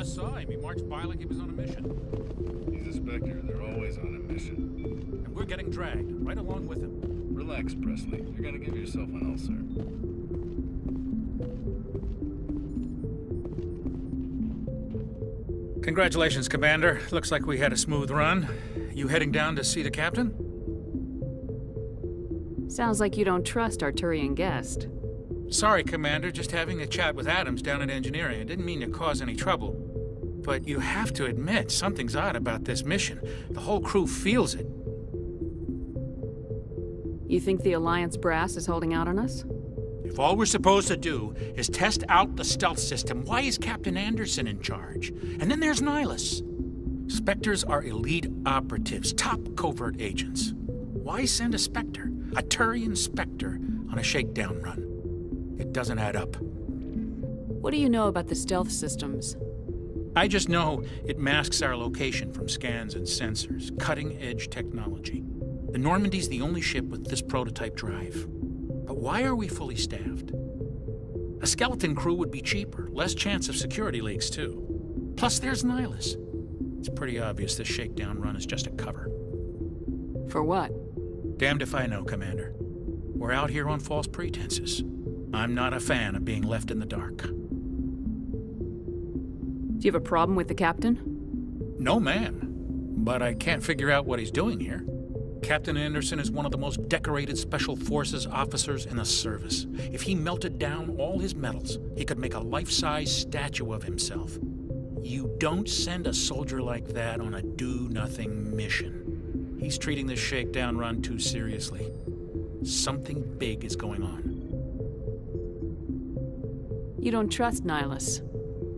just saw him. He marched by like he was on a mission. He's a Spectre. They're always on a mission. And we're getting dragged, right along with him. Relax, Presley. You're gonna give yourself an ulcer. Congratulations, Commander. Looks like we had a smooth run. You heading down to see the captain? Sounds like you don't trust our Turian guest. Sorry, Commander. Just having a chat with Adams down at engineering. I didn't mean to cause any trouble. But you have to admit, something's odd about this mission. The whole crew feels it. You think the Alliance brass is holding out on us? If all we're supposed to do is test out the stealth system, why is Captain Anderson in charge? And then there's Nihilus. Spectres are elite operatives, top covert agents. Why send a Spectre, a Turian Spectre, on a shakedown run? It doesn't add up. What do you know about the stealth systems? I just know it masks our location from scans and sensors, cutting-edge technology. The Normandy's the only ship with this prototype drive. But why are we fully staffed? A skeleton crew would be cheaper, less chance of security leaks, too. Plus, there's Nihilus. It's pretty obvious this shakedown run is just a cover. For what? Damned if I know, Commander. We're out here on false pretenses. I'm not a fan of being left in the dark. Do you have a problem with the captain? No, ma'am. But I can't figure out what he's doing here. Captain Anderson is one of the most decorated Special Forces officers in the service. If he melted down all his medals, he could make a life-size statue of himself. You don't send a soldier like that on a do-nothing mission. He's treating this shakedown run too seriously. Something big is going on. You don't trust Nihilus?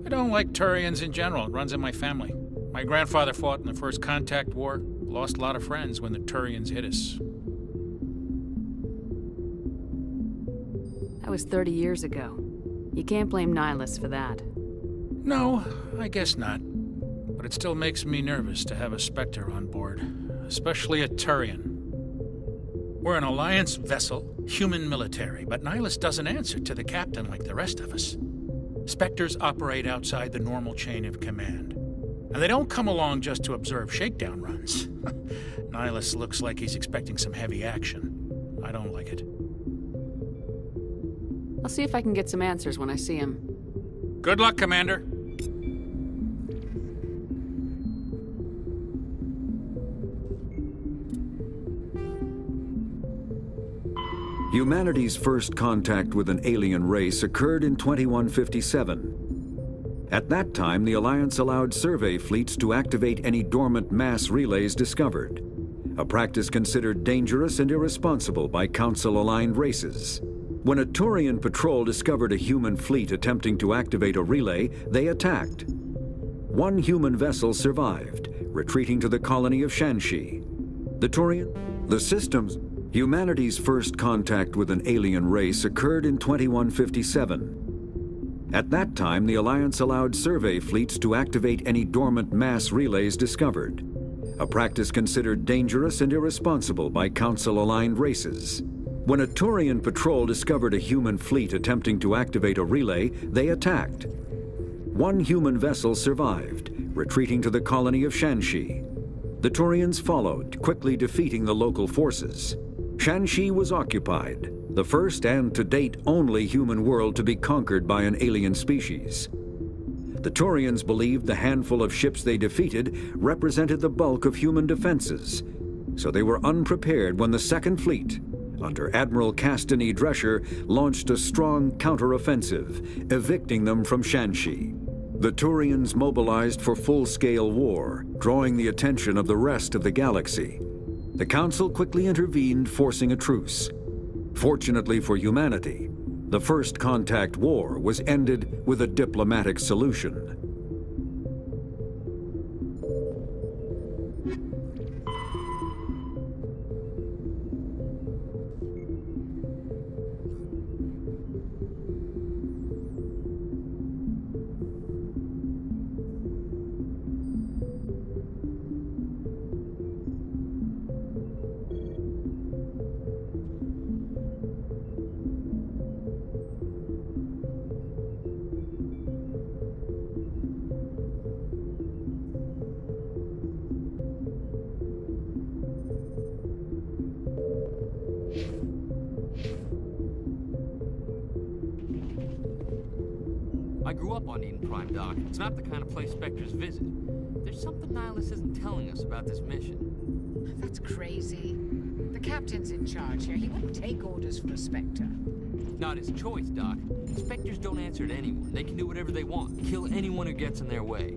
I don't like Turians in general. It runs in my family. My grandfather fought in the First Contact War. Lost a lot of friends when the Turians hit us. That was 30 years ago. You can't blame Nihilus for that. No, I guess not. But it still makes me nervous to have a Spectre on board, especially a Turian. We're an Alliance vessel, human military, but Nihilus doesn't answer to the captain like the rest of us. Spectres operate outside the normal chain of command. And they don't come along just to observe shakedown runs. Nihilus looks like he's expecting some heavy action. I don't like it. I'll see if I can get some answers when I see him. Good luck, Commander. Humanity's first contact with an alien race occurred in 2157. At that time, the Alliance allowed survey fleets to activate any dormant mass relays discovered, a practice considered dangerous and irresponsible by Council-aligned races. When a Turian patrol discovered a human fleet attempting to activate a relay, they attacked. One human vessel survived, retreating to the colony of Shanxi. The systems. Humanity's first contact with an alien race occurred in 2157. At that time, the Alliance allowed survey fleets to activate any dormant mass relays discovered, a practice considered dangerous and irresponsible by Council-aligned races. When a Turian patrol discovered a human fleet attempting to activate a relay, they attacked. One human vessel survived, retreating to the colony of Shanxi. The Turians followed, quickly defeating the local forces. Shanxi was occupied, the first and to date only human world to be conquered by an alien species. The Turians believed the handful of ships they defeated represented the bulk of human defenses, so they were unprepared when the Second Fleet, under Admiral Castany Drescher, launched a strong counteroffensive, evicting them from Shanxi. The Turians mobilized for full-scale war, drawing the attention of the rest of the galaxy. The Council quickly intervened, forcing a truce. Fortunately for humanity, the First Contact War was ended with a diplomatic solution. Doc. It's not the kind of place Spectres visit. There's something Nihilus isn't telling us about this mission. That's crazy. The captain's in charge here. He wouldn't take orders from a Spectre. Not his choice, Doc. Spectres don't answer to anyone. They can do whatever they want. Kill anyone who gets in their way.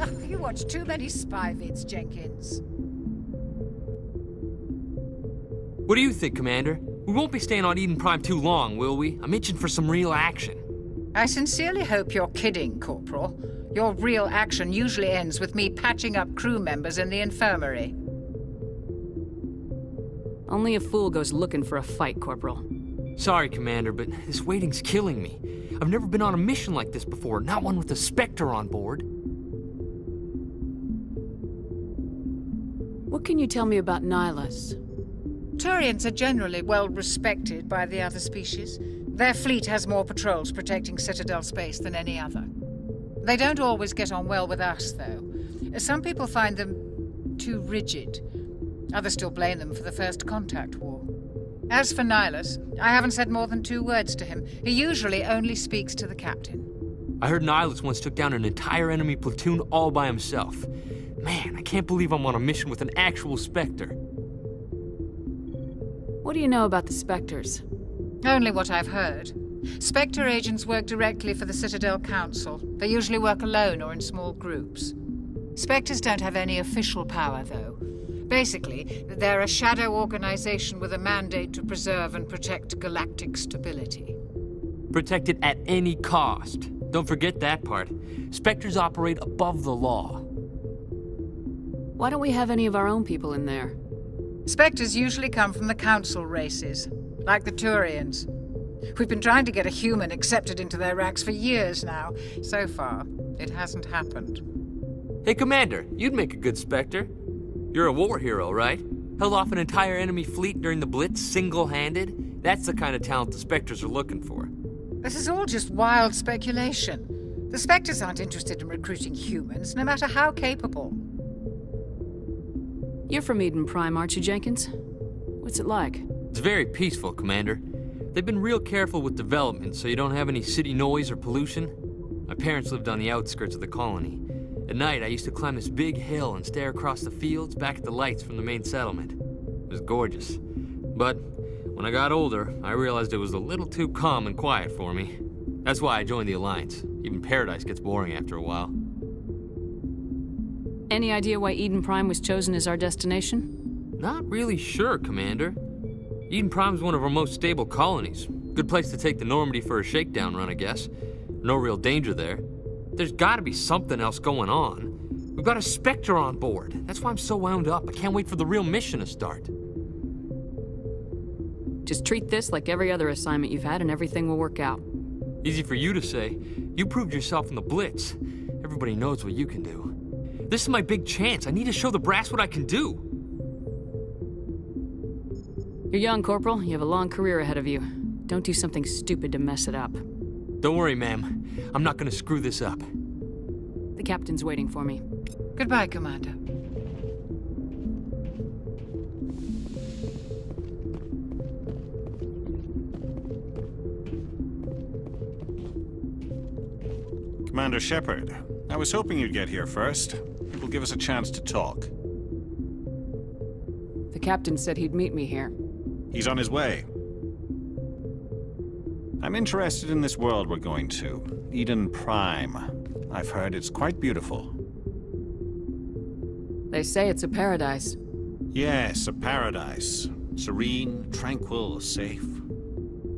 Oh, you watch too many spy vids, Jenkins. What do you think, Commander? We won't be staying on Eden Prime too long, will we? I'm itching for some real action. I sincerely hope you're kidding, Corporal. Your real action usually ends with me patching up crew members in the infirmary. Only a fool goes looking for a fight, Corporal. Sorry, Commander, but this waiting's killing me. I've never been on a mission like this before, not one with a Spectre on board. What can you tell me about Nihilus? Turians are generally well respected by the other species. Their fleet has more patrols protecting Citadel space than any other. They don't always get on well with us, though. Some people find them too rigid. Others still blame them for the First Contact War. As for Nihilus, I haven't said more than 2 words to him. He usually only speaks to the captain. I heard Nihilus once took down an entire enemy platoon all by himself. Man, I can't believe I'm on a mission with an actual Spectre. What do you know about the Spectres? Only what I've heard. Spectre agents work directly for the Citadel Council. They usually work alone or in small groups. Spectres don't have any official power, though. Basically, they're a shadow organization with a mandate to preserve and protect galactic stability. Protect it at any cost. Don't forget that part. Spectres operate above the law. Why don't we have any of our own people in there? Spectres usually come from the Council races, like the Turians. We've been trying to get a human accepted into their ranks for years now. So far, it hasn't happened. Hey, Commander, you'd make a good Spectre. You're a war hero, right? Held off an entire enemy fleet during the Blitz single-handed? That's the kind of talent the Spectres are looking for. This is all just wild speculation. The Spectres aren't interested in recruiting humans, no matter how capable. You're from Eden Prime, aren't you, Jenkins? What's it like? It's very peaceful, Commander. They've been real careful with development, so you don't have any city noise or pollution. My parents lived on the outskirts of the colony. At night, I used to climb this big hill and stare across the fields back at the lights from the main settlement. It was gorgeous. But when I got older, I realized it was a little too calm and quiet for me. That's why I joined the Alliance. Even Paradise gets boring after a while. Any idea why Eden Prime was chosen as our destination? Not really sure, Commander. Eden Prime's one of our most stable colonies. Good place to take the Normandy for a shakedown run, I guess. No real danger there. There's gotta be something else going on. We've got a Spectre on board. That's why I'm so wound up. I can't wait for the real mission to start. Just treat this like every other assignment you've had and everything will work out. Easy for you to say. You proved yourself in the Blitz. Everybody knows what you can do. This is my big chance. I need to show the brass what I can do. You're young, Corporal. You have a long career ahead of you. Don't do something stupid to mess it up. Don't worry, ma'am. I'm not gonna screw this up. The captain's waiting for me. Goodbye, Commander. Commander Shepard, I was hoping you'd get here first. It will give us a chance to talk. The captain said he'd meet me here. He's on his way. I'm interested in this world we're going to, Eden Prime. I've heard it's quite beautiful. They say it's a paradise. Yes, a paradise. Serene, tranquil, safe.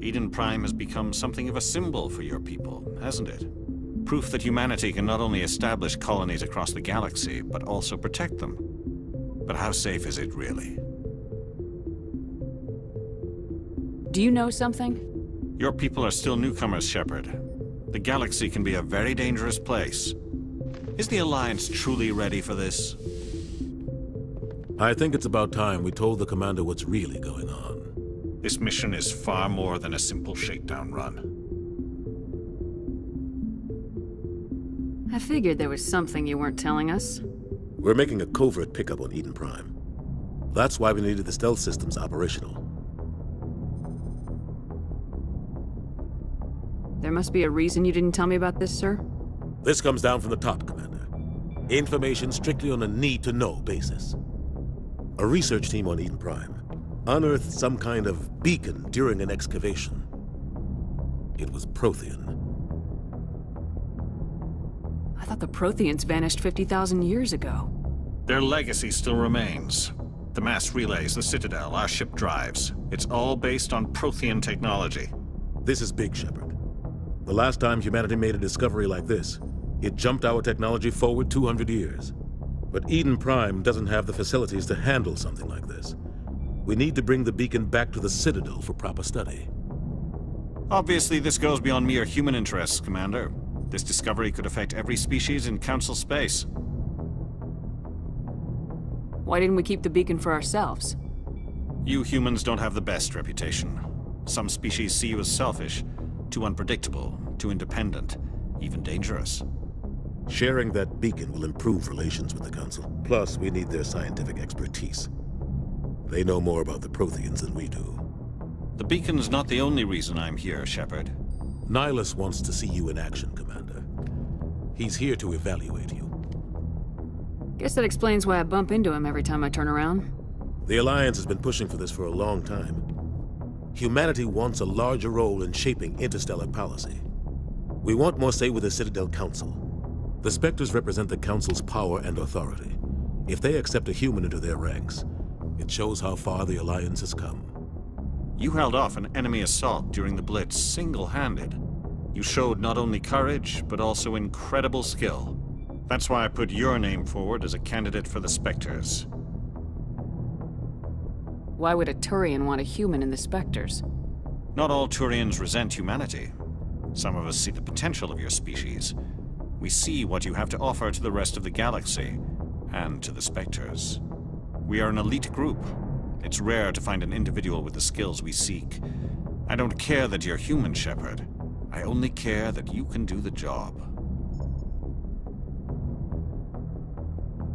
Eden Prime has become something of a symbol for your people, hasn't it? Proof that humanity can not only establish colonies across the galaxy, but also protect them. But how safe is it really? Do you know something? Your people are still newcomers, Shepard. The galaxy can be a very dangerous place. Is the Alliance truly ready for this? I think it's about time we told the commander what's really going on. This mission is far more than a simple shakedown run. I figured there was something you weren't telling us. We're making a covert pickup on Eden Prime. That's why we needed the stealth systems operational. There must be a reason you didn't tell me about this, sir? This comes down from the top, Commander. Information strictly on a need-to-know basis. A research team on Eden Prime unearthed some kind of beacon during an excavation. It was Prothean. I thought the Protheans vanished 50,000 years ago. Their legacy still remains. The mass relays, the Citadel, our ship drives. It's all based on Prothean technology. This is big, Shepard. The last time humanity made a discovery like this, it jumped our technology forward 200 years. But Eden Prime doesn't have the facilities to handle something like this. We need to bring the beacon back to the Citadel for proper study. Obviously, this goes beyond mere human interests, Commander. This discovery could affect every species in Council space. Why didn't we keep the beacon for ourselves? You humans don't have the best reputation. Some species see you as selfish, too unpredictable, too independent, even dangerous. Sharing that beacon will improve relations with the Council. Plus, we need their scientific expertise. They know more about the Protheans than we do. The beacon's not the only reason I'm here, Shepard. Nihilus wants to see you in action, Commander. He's here to evaluate you. Guess that explains why I bump into him every time I turn around. The Alliance has been pushing for this for a long time. Humanity wants a larger role in shaping interstellar policy. We want more say with the Citadel Council. The Spectres represent the Council's power and authority. If they accept a human into their ranks, it shows how far the Alliance has come. You held off an enemy assault during the Blitz single-handed. You showed not only courage, but also incredible skill. That's why I put your name forward as a candidate for the Spectres. Why would a Turian want a human in the Spectres? Not all Turians resent humanity. Some of us see the potential of your species. We see what you have to offer to the rest of the galaxy, and to the Spectres. We are an elite group. It's rare to find an individual with the skills we seek. I don't care that you're human, Shepard. I only care that you can do the job.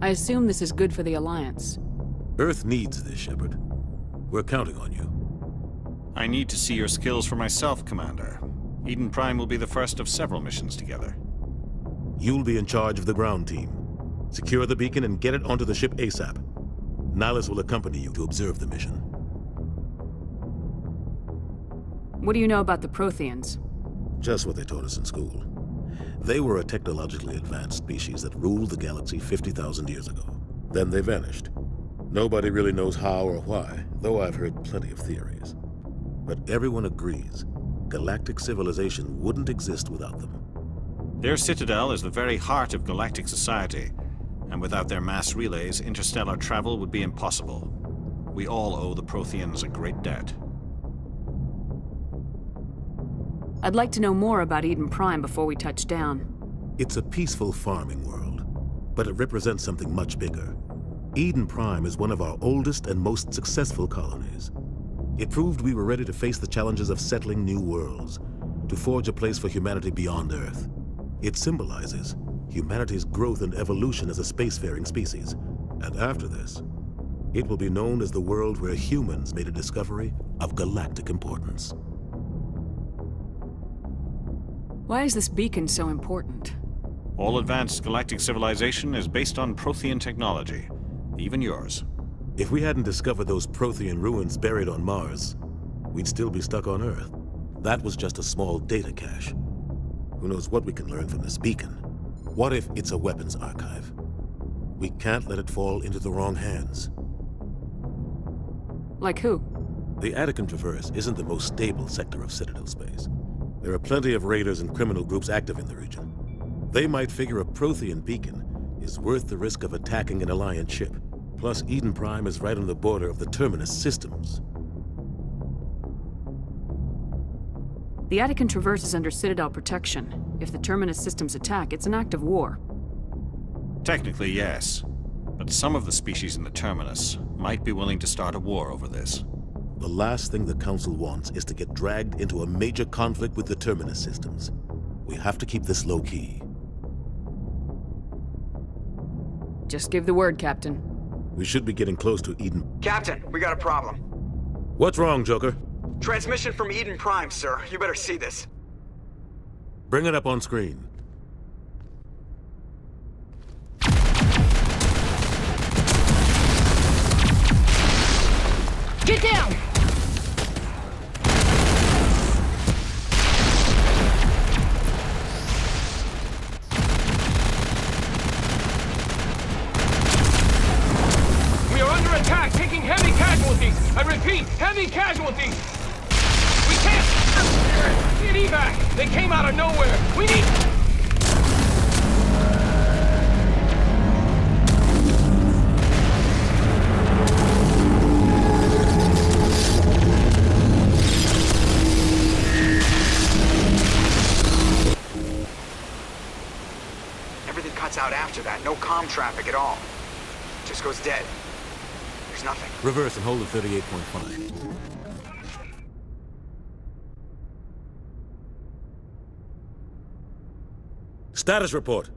I assume this is good for the Alliance. Earth needs this, Shepard. We're counting on you. I need to see your skills for myself, Commander. Eden Prime will be the first of several missions together. You'll be in charge of the ground team. Secure the beacon and get it onto the ship ASAP. Nihilus will accompany you to observe the mission. What do you know about the Protheans? Just what they taught us in school. They were a technologically advanced species that ruled the galaxy 50,000 years ago. Then they vanished. Nobody really knows how or why, though I've heard plenty of theories. But everyone agrees, galactic civilization wouldn't exist without them. Their citadel is the very heart of galactic society, and without their mass relays, interstellar travel would be impossible. We all owe the Protheans a great debt. I'd like to know more about Eden Prime before we touch down. It's a peaceful farming world, but it represents something much bigger. Eden Prime is one of our oldest and most successful colonies. It proved we were ready to face the challenges of settling new worlds, to forge a place for humanity beyond Earth. It symbolizes humanity's growth and evolution as a spacefaring species. And after this, it will be known as the world where humans made a discovery of galactic importance. Why is this beacon so important? All advanced galactic civilization is based on Prothean technology, even yours. If we hadn't discovered those Prothean ruins buried on Mars, we'd still be stuck on Earth. That was just a small data cache. Who knows what we can learn from this beacon? What if it's a weapons archive? We can't let it fall into the wrong hands. Like who? The Attican Traverse isn't the most stable sector of Citadel space. There are plenty of raiders and criminal groups active in the region. They might figure a Prothean beacon is worth the risk of attacking an Alliance ship. Plus, Eden Prime is right on the border of the Terminus systems. The Attican Traverse is under Citadel protection. If the Terminus systems attack, it's an act of war. Technically, yes. But some of the species in the Terminus might be willing to start a war over this. The last thing the Council wants is to get dragged into a major conflict with the Terminus systems. We have to keep this low-key. Just give the word, Captain. We should be getting close to Eden. Captain, we got a problem. What's wrong, Joker? Transmission from Eden Prime, sir. You better see this. Bring it up on screen. casualties! I repeat, heavy casualties! We can't... Need evac! They came out of nowhere! We need... Everything cuts out after that. No comm traffic at all. Just goes dead. There's nothing. Reverse and hold at 38.5. Status report.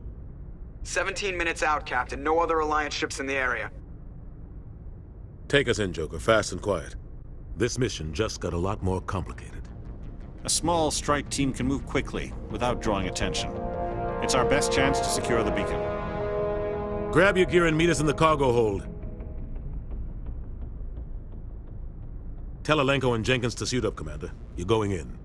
17 minutes out, Captain. No other Alliance ships in the area. Take us in, Joker, fast and quiet. This mission just got a lot more complicated. A small strike team can move quickly, without drawing attention. It's our best chance to secure the beacon. Grab your gear and meet us in the cargo hold. Tell Alenko and Jenkins to suit up, Commander. You're going in.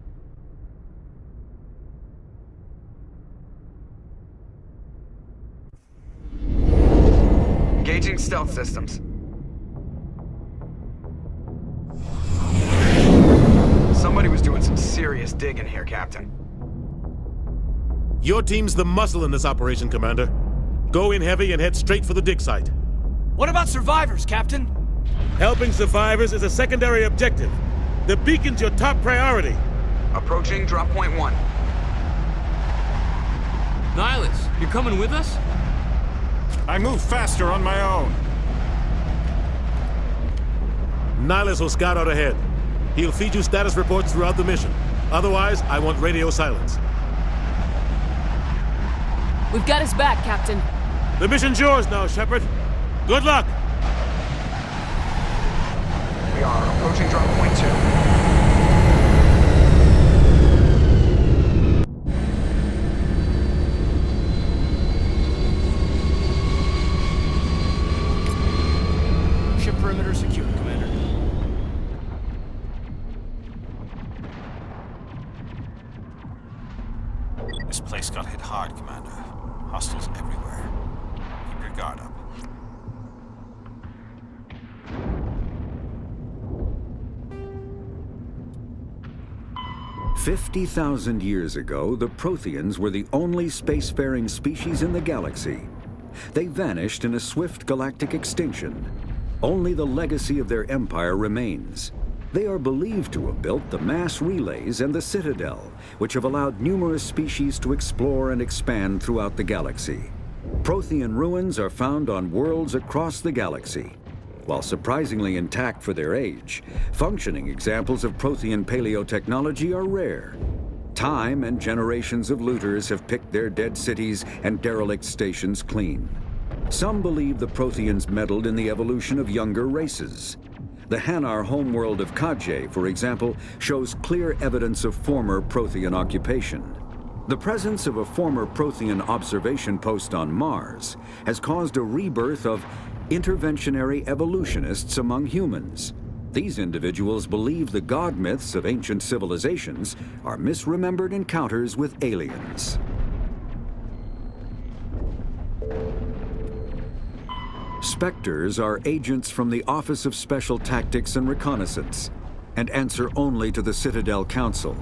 Engaging stealth systems. Somebody was doing some serious digging here, Captain. Your team's the muscle in this operation, Commander. Go in heavy and head straight for the dig site. What about survivors, Captain? Helping survivors is a secondary objective. The beacon's your top priority. Approaching drop point 1. Nihilus, you're coming with us? I move faster on my own. Nihilus will scout out ahead. He'll feed you status reports throughout the mission. Otherwise, I want radio silence. We've got his back, Captain. The mission's yours now, Shepard. Good luck! We are approaching drop point 2. Ship perimeter secure, Commander. This place got hit hard, Commander. Hostiles everywhere. Keep your guard up. "50,000 years ago, the Protheans were the only spacefaring species in the galaxy. They vanished in a swift galactic extinction. Only the legacy of their empire remains. They are believed to have built the mass relays and the Citadel, which have allowed numerous species to explore and expand throughout the galaxy. Prothean ruins are found on worlds across the galaxy. While surprisingly intact for their age, functioning examples of Prothean paleotechnology are rare. Time and generations of looters have picked their dead cities and derelict stations clean. Some believe the Protheans meddled in the evolution of younger races. The Hanar homeworld of Kajay, for example, shows clear evidence of former Prothean occupation. The presence of a former Prothean observation post on Mars has caused a rebirth of interventionary evolutionists among humans. These individuals believe the god myths of ancient civilizations are misremembered encounters with aliens. Spectres are agents from the Office of Special Tactics and Reconnaissance and answer only to the Citadel Council.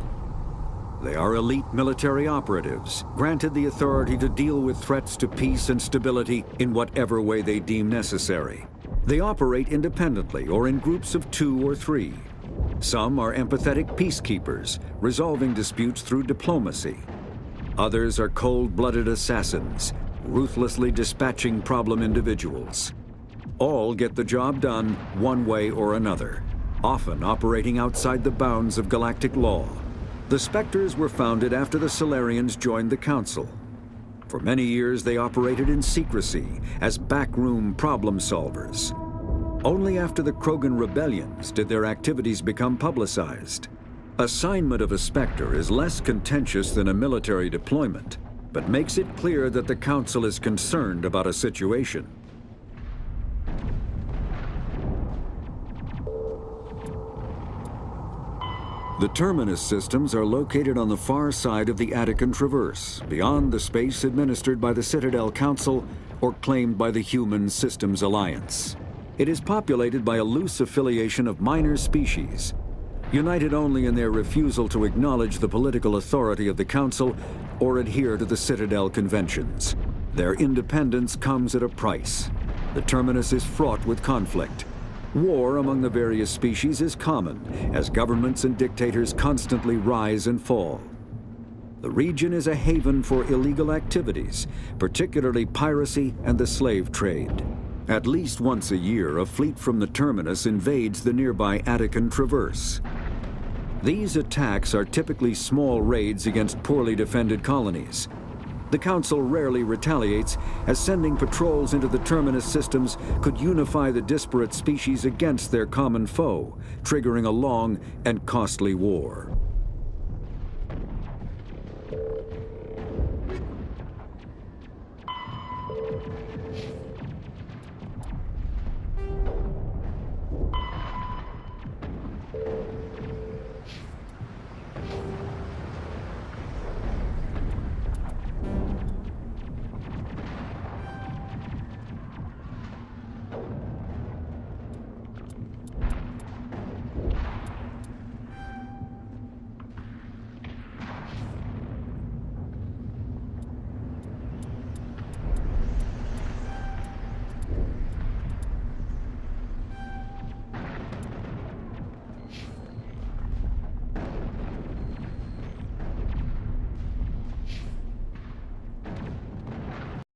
They are elite military operatives, granted the authority to deal with threats to peace and stability in whatever way they deem necessary. They operate independently or in groups of 2 or 3. Some are empathetic peacekeepers, resolving disputes through diplomacy. Others are cold-blooded assassins, ruthlessly dispatching problem individuals. All get the job done one way or another, often operating outside the bounds of galactic law. The Spectres were founded after the Solarians joined the Council. For many years, they operated in secrecy as backroom problem solvers. Only after the Krogan rebellions did their activities become publicized. Assignment of a Spectre is less contentious than a military deployment, but makes it clear that the Council is concerned about a situation. The Terminus systems are located on the far side of the Attican Traverse, beyond the space administered by the Citadel Council or claimed by the Human Systems Alliance. It is populated by a loose affiliation of minor species, united only in their refusal to acknowledge the political authority of the Council or adhere to the Citadel conventions. Their independence comes at a price. The terminus is fraught with conflict. War among the various species is common, as governments and dictators constantly rise and fall. The region is a haven for illegal activities, particularly piracy and the slave trade. At least once a year, a fleet from the terminus invades the nearby Attican Traverse. These attacks are typically small raids against poorly defended colonies. The Council rarely retaliates, as sending patrols into the terminus systems could unify the disparate species against their common foe, triggering a long and costly war.